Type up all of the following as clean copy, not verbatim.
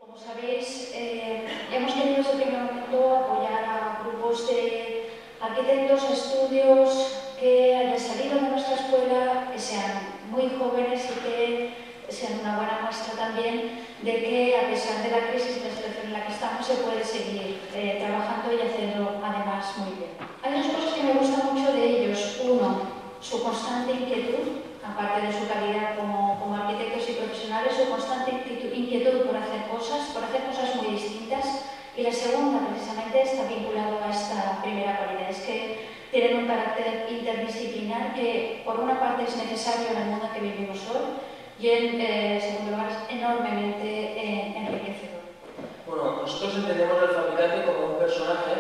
Como sabéis, hemos tenido desde el primer momento apoyar a grupos de arquitectos, estudios que hayan salido de nuestra escuela, que sean muy jóvenes y que sean una buena muestra también de que, a pesar de la crisis y la situación en la que estamos, se puede seguir trabajando y haciendo además muy bien. Hay dos cosas que me gustan mucho de ellos. Uno, su constante inquietud, aparte de su calidad como arquitectos y profesionales, su constante inquietud por hacer cosas muy distintas. Y la segunda, precisamente, está vinculado a esta primera cualidad, es que tienen un carácter interdisciplinar que, por una parte, es necesario en el mundo que vivimos hoy y, en segundo lugar, es enormemente enriquecedor. Bueno, nosotros entendemos al fabricante como un personaje.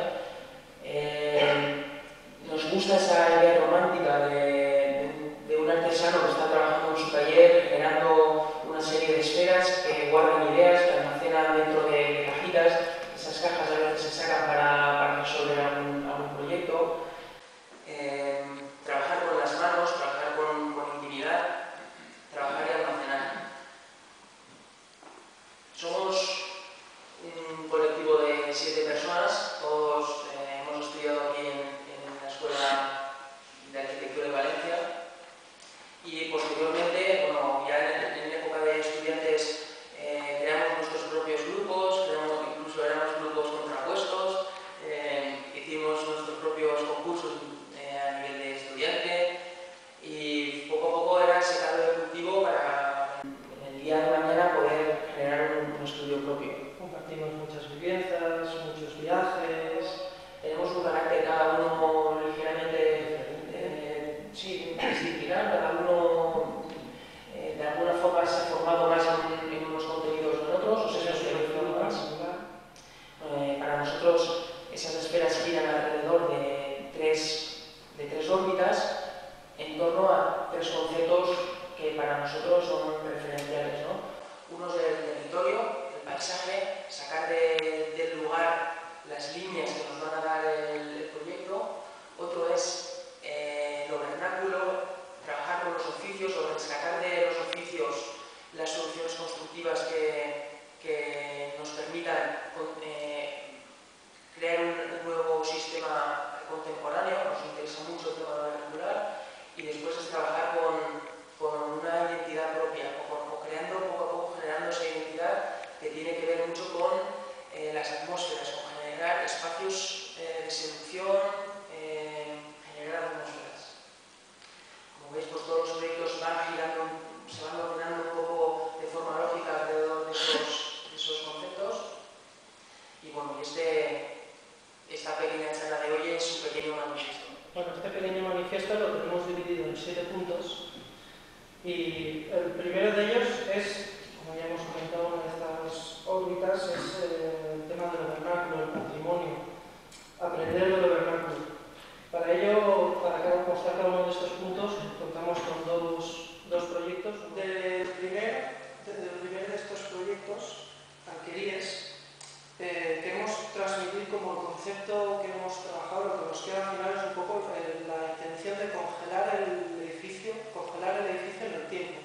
Nos gusta esa idea romántica de un artesano que está trabajando en su taller, generando una serie de esferas que guardan ideas, que almacenan dentro de cajitas. Esas cajas a veces se sacan para resolver algún proyecto. Trabajar con las manos, trabajar con intimidad, trabajar y almacenar. Somos un colectivo de 7 personas, todos hemos estudiado aquí en la Escuela de Arquitectura de Valencia y posteriormente, bueno, ya en época de estudiantes creamos nuestros propios grupos, incluso éramos grupos contrapuestos, hicimos nuestros propios concursos a nivel de estudiante y poco a poco era ese caldo de cultivo para el día de mañana poder generar un estudio propio. Compartimos muchas vivencias, muchos viajes. Tenemos un carácter cada uno ligeramente disciplinar, cada uno de alguna forma se ha formado más en unos contenidos que en otros, o sea, eso es más. Para nosotros esas esferas giran alrededor de tres órbitas en torno a 3 conceptos que para nosotros son referenciales, ¿no? Uno es el territorio, el paisaje, sacar del lugar las líneas que nos van a dar el proyecto. Otro es lo vernáculo, trabajar con los oficios o rescatar de los oficios las soluciones constructivas que nos permitan crear un nuevo sistema contemporáneo. Nos interesa mucho el tema vernacular. Y después es trabajar con una identidad propia o creando poco a poco, generando esa identidad que tiene que ver mucho con las atmósferas, con generar espacios de seducción, generar atmósferas. Como veis, pues todos los proyectos van girando, se van ordenando un poco de forma lógica alrededor de esos conceptos. Y bueno, esta pequeña charla de hoy es un pequeño manifiesto. Bueno, este pequeño manifiesto lo tenemos dividido en 7 puntos y el primero de ellos es, como ya hemos comentado, una de estas órbitas, es el tema de lo vernáculo, el patrimonio, aprender de lo vernáculo. Para ello, para mostrar cada uno de estos puntos, contamos con dos proyectos. Del primer de estos proyectos, Alqueríes, queremos transmitir como el concepto que hemos trabajado, lo que nos queda al final es un poco la intención de congelar el edificio en el tiempo.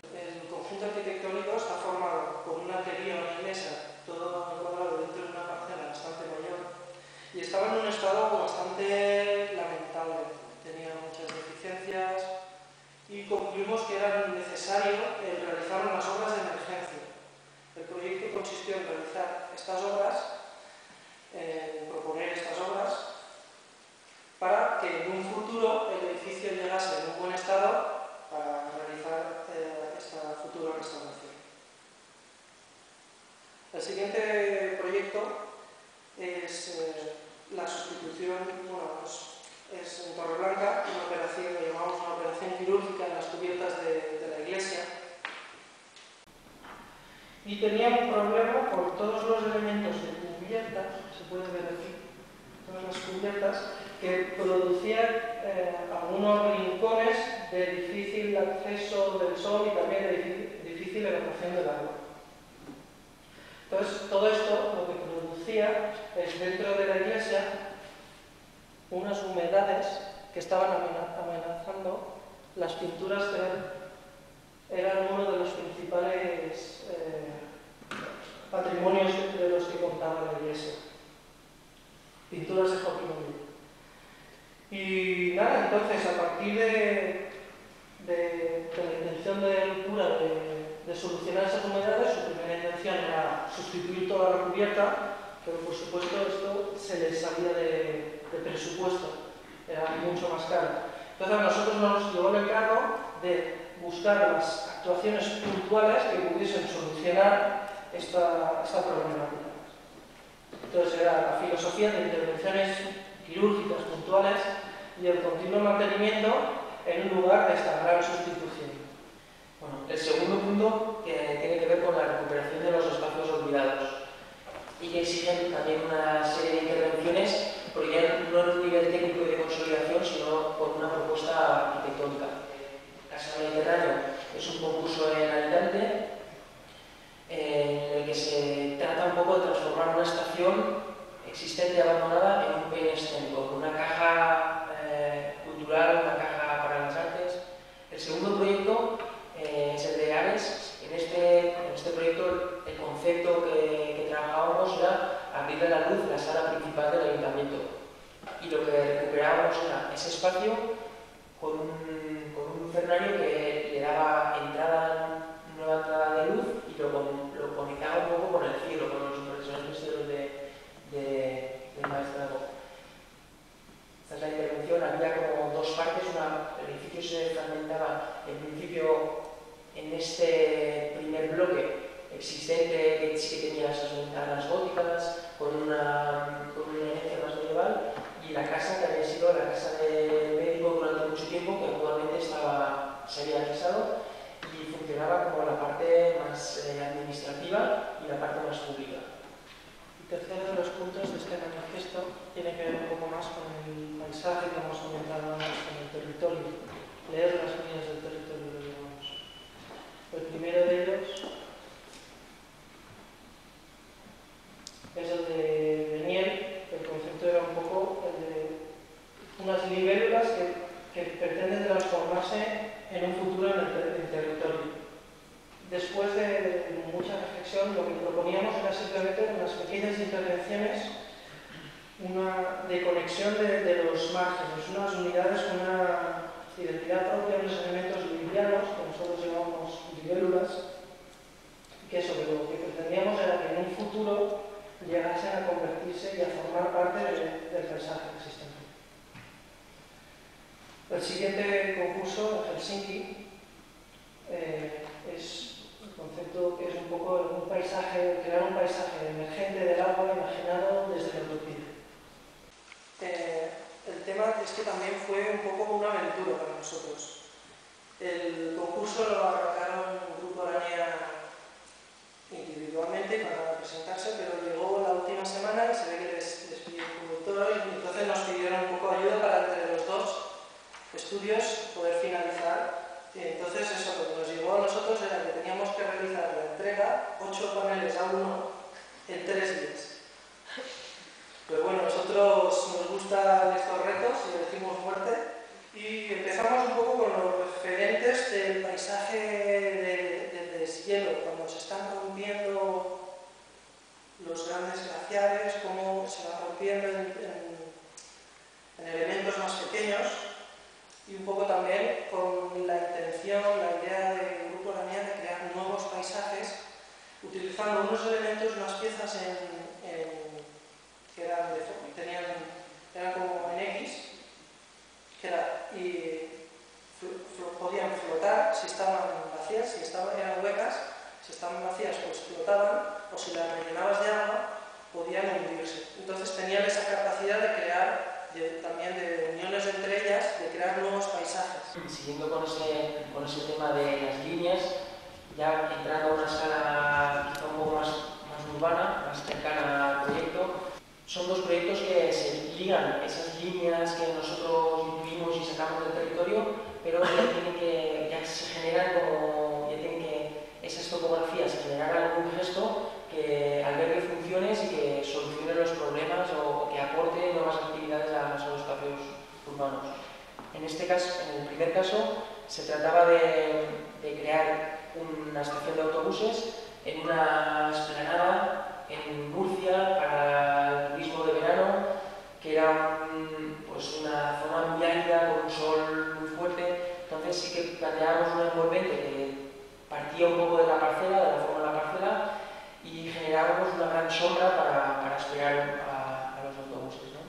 El conjunto arquitectónico está formado por una teoría, una iglesia, todo encuadrado dentro de una parcela bastante mayor y estaba en un estado bastante lamentable, tenía muchas deficiencias y concluimos que era necesario realizar unas obras de emergencia. El proyecto consistió en realizar estas obras, proponer estas obras, para que en un futuro el edificio llegase en un buen estado para realizar esta futura restauración. El siguiente proyecto es la sustitución, bueno, pues es en Torreblanca, una operación que llamamos una operación quirúrgica en las cubiertas de la iglesia. Y tenía un problema por todos los elementos de cubiertas, se puede ver aquí, todas las cubiertas, que producían algunos rincones de difícil acceso del sol y también de difícil evacuación del agua. Entonces, todo esto lo que producía es dentro de la iglesia unas humedades que estaban amenazando las pinturas que eran uno de los principales patrimonios de los que contaba la iglesia. Pinturas de Joaquín Oviedo. Y nada, entonces, a partir de la intención de ruptura de solucionar esas humedades, su primera intención era sustituir toda la recubierta, pero por supuesto esto se les salía de presupuesto, era mucho más caro. Entonces a nosotros nos llevó el encargo de buscar las actuaciones puntuales que pudiesen solucionar esta problemática. Entonces era la filosofía de intervenciones quirúrgicas puntuales y el continuo mantenimiento en un lugar de esta gran sustitución. Bueno, el segundo punto tiene que ver con la recuperación de los espacios olvidados y que exigen también una serie de intervenciones, pero ya no en un nivel técnico de consolidación, sino con una propuesta arquitectónica. Casa Mediterráneo es un concurso en Alicante en el que se trata un poco de transformar una estación existente abandonada en un bien escénico, con una caja cultural, una caja para las artes. El segundo proyecto es el de Ares. En este proyecto el concepto que trabajábamos era abrirle a la luz la sala principal del ayuntamiento, y lo que recuperábamos era ese espacio con un lucernario que le daba nueva entrada de luz y lo conectaba un poco con el cielo, con los impresionantes misterios del maestrazgo. Esta es la intervención. Había como dos partes. El edificio se fragmentaba en principio en este primer bloque existente, que sí que tenía esas ventanas góticas con una herencia más medieval, y la casa que había sido la casa de médico durante mucho tiempo, que actualmente se había anexado y funcionaba como la parte más administrativa y la parte más pública. El tercero de los puntos de este manifiesto tiene que ver un poco más con el paisaje que hemos comentado antes, con el territorio, leer las líneas del territorio, lo llamamos. El primero de ellos es el de Beniel. El concepto era un poco el de unas libélulas que pretenden transformarse en un futuro en el territorio. Después de mucha reflexión, lo que proponíamos era simplemente unas pequeñas intervenciones, una de conexión de los márgenes, unas unidades con una identidad propia, unos elementos livianos, que nosotros llamamos libélulas, que eso, que lo que pretendíamos era que en un futuro llegasen a convertirse y a formar parte del paisaje existente. El siguiente concurso, en Helsinki, es el concepto que es un poco crear un paisaje emergente del agua imaginado desde la utopía. El tema es que también fue un poco una aventura para nosotros. El concurso lo arrancaron un grupo araña individualmente para presentarse, pero llegó la última semana y se ve que les pidió un productor, y entonces nos pidieron un poco de ayuda para entre los dos estudios poder finalizar. Y entonces eso, lo que nos llegó a nosotros era que teníamos que realizar la entrega 8 paneles a uno en 3 días. Pero bueno, nosotros nos gustan estos retos y le decimos fuerte, y empezamos un poco con los referentes del paisaje del deshielo, cuando se están rompiendo los grandes glaciares, cómo se van rompiendo en elementos más pequeños, y un poco también con la intención, la idea del grupo Araña de crear nuevos paisajes utilizando unos elementos, unas piezas que eran como en X, y podían flotar si estaban vacías, si eran huecas, si estaban vacías pues flotaban, o si las rellenabas de agua podían hundirse. Entonces tenían esa capacidad de crear también de uniones entre ellas, de crear nuevos paisajes. Siguiendo con ese tema de las líneas, ya entrando a una escala quizá un poco más urbana, más cercana al proyecto, son dos proyectos que se ligan esas líneas que nosotros intuimos y sacamos del territorio, pero ya se generan esas topografías generar algún gesto que albergue funciones y que solucione los problemas o que aporte nuevas actividades a los espacios urbanos. En este caso, en el primer caso, se trataba de crear una estación de autobuses en una explanada en Murcia para el turismo de verano, que era pues una zona muy árida con un sol muy fuerte. Entonces sí que planteábamos una envolvente que partía un poco de la parcela, de la forma de la parcela, y generábamos una gran sombra para esperar a los autobuses, ¿no?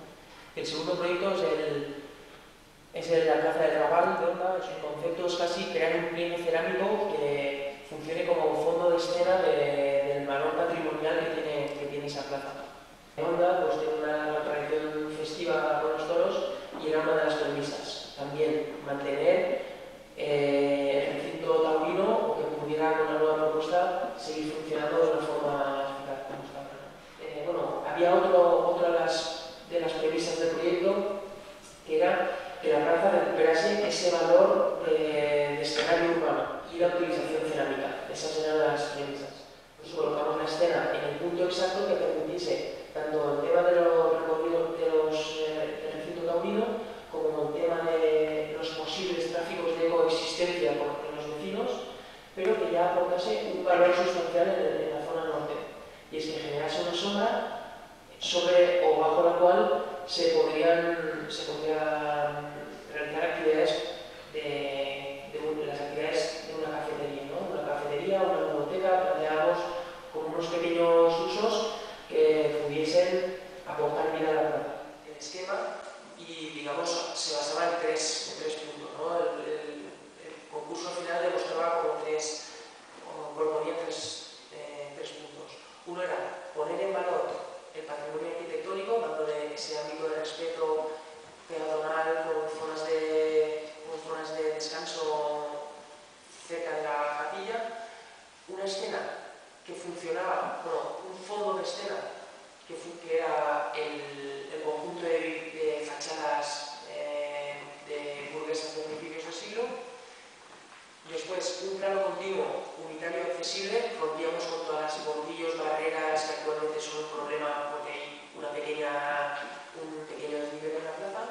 El segundo proyecto es la Plaza del Raval de Onda. Es un concepto, es casi crear un pliego cerámico que funcione como fondo de escena del valor patrimonial que tiene esa plaza. Onda pues tiene una tradición festiva con los toros y era una de las premisas. También mantener el recinto taurino, o que pudiera con la nueva propuesta seguir funcionando de una forma eficaz como está ahora. Bueno, había otra de las premisas del proyecto, que era que la plaza recuperase ese valor de escenario urbano y la utilización cerámica. Esas eran las premisas. Entonces colocamos la escena en el punto exacto que permitiese tanto el tema de los recorridos del recinto taurino como el tema de los posibles tráficos de coexistencia con los vecinos, pero que ya aportase un valor sustancial en la zona norte. Y es que generase una sombra sobre o bajo la cual se podrían realizar actividades las actividades de una cafetería, ¿no? Una cafetería, una biblioteca. Planteábamos como unos pequeños usos que pudiesen aportar vida a la plaza. El esquema, y digamos, se basaba en tres puntos, ¿no? El concurso final demostraba proponía tres puntos. Uno era poner en valor el patrimonio arquitectónico, dándole ese ámbito de respeto peatonal con zonas de descanso cerca de la capilla. Una escena que funcionaba, un fondo de escena que era el conjunto de fachadas de burguesas de principios del siglo. Después, un plano continuo, unitario y accesible. Rompíamos con todas las bordillos, barreras que actualmente son un problema porque hay un pequeño desnivel en la plaza.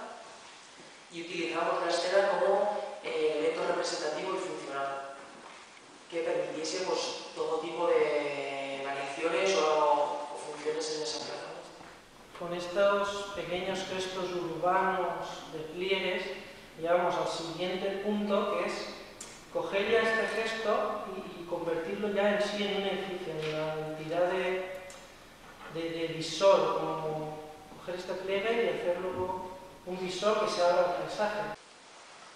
Y utilizamos la escena como elemento representativo y funcional, que permitiese pues, todo tipo de variaciones o funciones en esa plaza. Con estos pequeños gestos urbanos de pliegues, llegamos al siguiente punto, que es coger ya este gesto y convertirlo ya en sí en un edificio, en la entidad de visor, como coger este pliegue y hacerlo un visor que se abra al paisaje.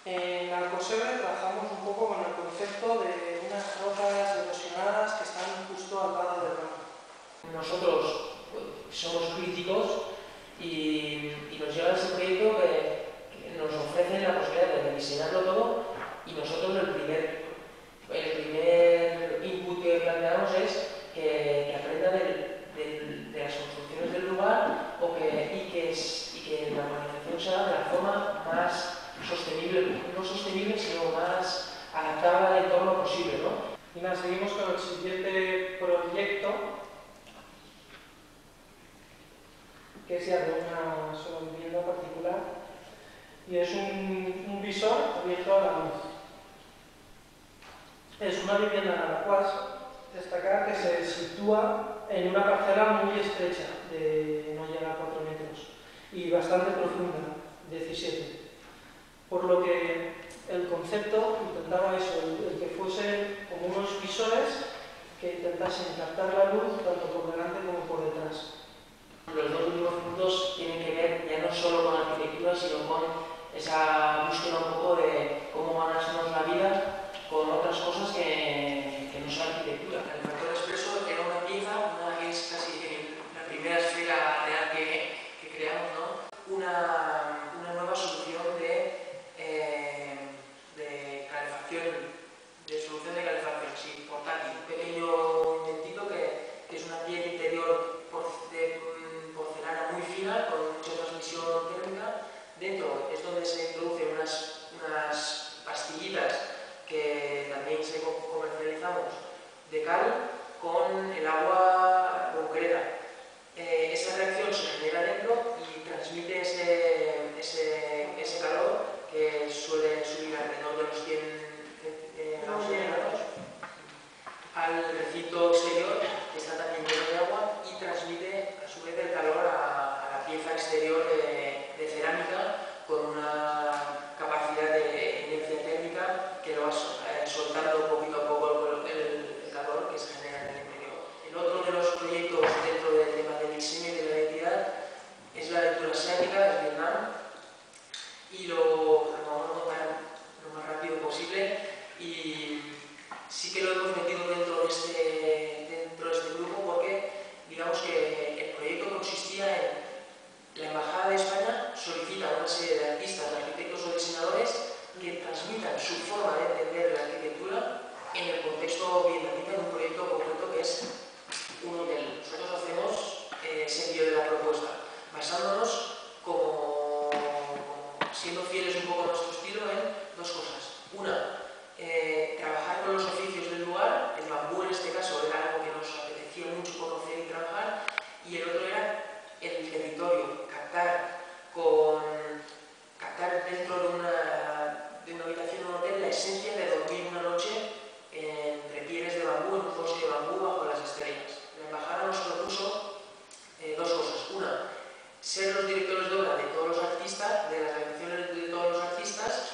En Alcosebre trabajamos un poco con el concepto de unas rocas erosionadas que están justo al lado del mar. Nosotros somos críticos y nos lleva ese proyecto que nos ofrece la posibilidad de rediseñarlo todo, y nosotros el primer input que planteamos es que aprenda de las construcciones del lugar y que la organización se haga de la forma más sostenible, no sostenible, sino más adaptada al entorno posible, ¿no? Y nada, seguimos con el siguiente proyecto, que es ya de una sola vivienda particular, y es un visor abierto a la luz. Es una vivienda en la cual destacar que se sitúa en una parcela muy estrecha, no llega a 4 metros, y bastante profunda, 17. Por lo que el concepto intentaba eso, el que fuesen como unos visores que intentasen captar la luz tanto por delante como por detrás. Los dos últimos puntos tienen que ver ya no solo con la arquitectura, sino con esa búsqueda un poco de cómo ganarnos la vida con otras cosas que no son arquitectura. El factor expreso era una pieza, que es casi la primera esfera real que creamos, ¿no? Una nueva solución de calefacción, de calefacción, sí, portátil. Un pequeño inventito que es una piel interior de porcelana muy fina con mucha transmisión térmica. Dentro es donde se introducen unas pastillitas que también se comercializamos de cal con el agua concreta. Esa reacción se genera dentro y transmite ese calor que suele subir alrededor de los 100 grados al recinto exterior. su forma de entender la arquitectura en el contexto vietnamita, en un proyecto concreto que es un hotel. Nosotros hacemos ese envío de la propuesta, basándonos siendo fieles un poco a nuestro estilo en dos cosas. Una, trabajar con los oficios del lugar, el bambú en este caso era algo que nos apetecía mucho conocer y trabajar, y el otro era el territorio, captar dentro de una habitación de un hotel la esencia de dormir una noche entre pieles de bambú, en un bosque de bambú bajo las estrellas. La embajada nos propuso dos cosas. Una, ser los directores de obra de todos los artistas, de las habitaciones de todos los artistas,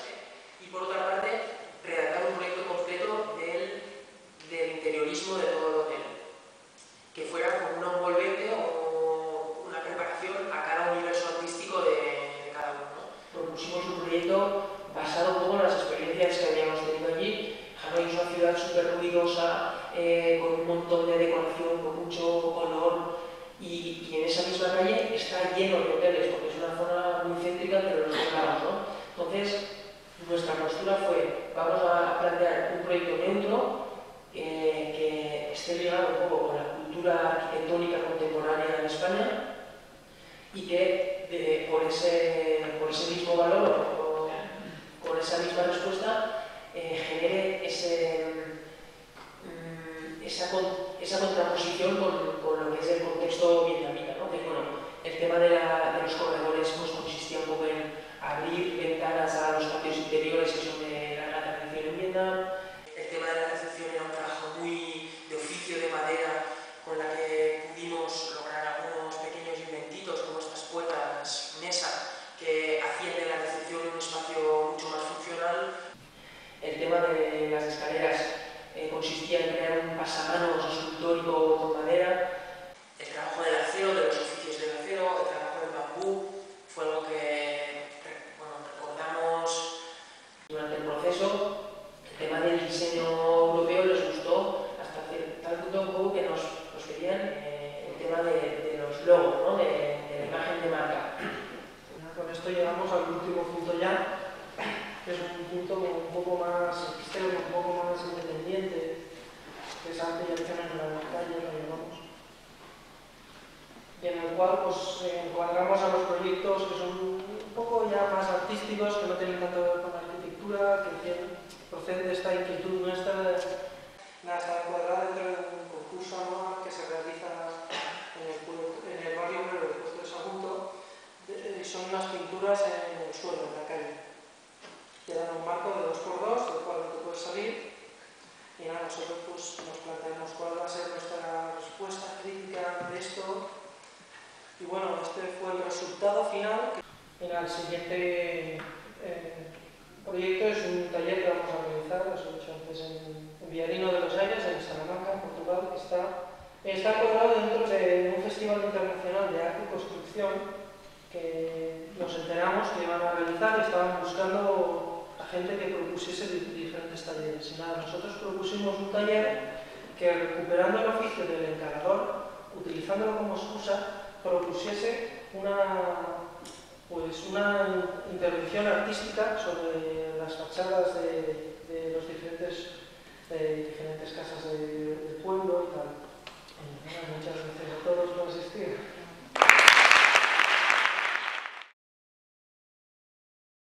y por otra parte, redactar un proyecto completo del interiorismo de todo el hotel, que fuera como un envolvente o una preparación a cada universo artístico de cada uno, ¿no? Propusimos un proyecto basado un poco en las experiencias que habíamos tenido allí. Hanoi es una ciudad súper ruidosa, con un montón de decoración, con mucho color, y en esa misma calle está lleno de hoteles, porque es una zona muy céntrica entre los dos lados, ¿no? Entonces, nuestra postura fue, vamos a plantear un proyecto neutro que esté ligado un poco con la cultura arquitectónica contemporánea en España y que por ese mismo valor o con esa misma respuesta genere esa contraposición con lo que es el contexto vietnamita, ¿no? Que, bueno, el tema de los corredores pues, consistía un poco en abrir ventanas a los patios interiores que son de larga tradición en Vietnam. El tema de la recepción era un trabajo muy de oficio de madera con la que pudimos lograr algunos pequeños inventitos como estas puertas mesa que hacían de la recepción un espacio mucho más funcional. El tema de las escaleras consistía en crear un pasamanos escultórico con madera. El trabajo del acero, de los oficios del acero, el trabajo del bambú, fue algo que recordamos durante el proceso. El tema del diseño europeo les gustó hasta tal punto que nos pedían el tema de los logos, ¿no? de la imagen de marca. Con esto llegamos al último punto ya, que es un punto un poco más externo, un poco más independiente, que es ampliación en la calle, lo llamamos, y en el cual pues, encuadramos a los proyectos que son un poco ya más artísticos, que no tienen tanto que ver con la arquitectura, que proceden de esta inquietud nuestra. Está encuadrada dentro de un concurso anual que se realiza en el barrio obrero del puerto de Sagunto. Son unas pinturas en el suelo, en la calle. Te dan un marco de 2×2, del cual no te puedes salir. Y nada, nosotros pues, nos planteamos cuál va a ser nuestra respuesta crítica de esto. Y bueno, este fue el resultado final. El siguiente proyecto es un taller que vamos a realizar, os he dicho antes, en Villarino de los Aires, en Salamanca, en Portugal, que está encuadrado dentro de un festival internacional de arte y construcción que nos enteramos que iban a realizar y estaban buscando a gente que propusiese diferentes talleres. Y nada, nosotros propusimos un taller que, recuperando el oficio del encarador, utilizándolo como excusa, propusiese una intervención artística sobre las fachadas de los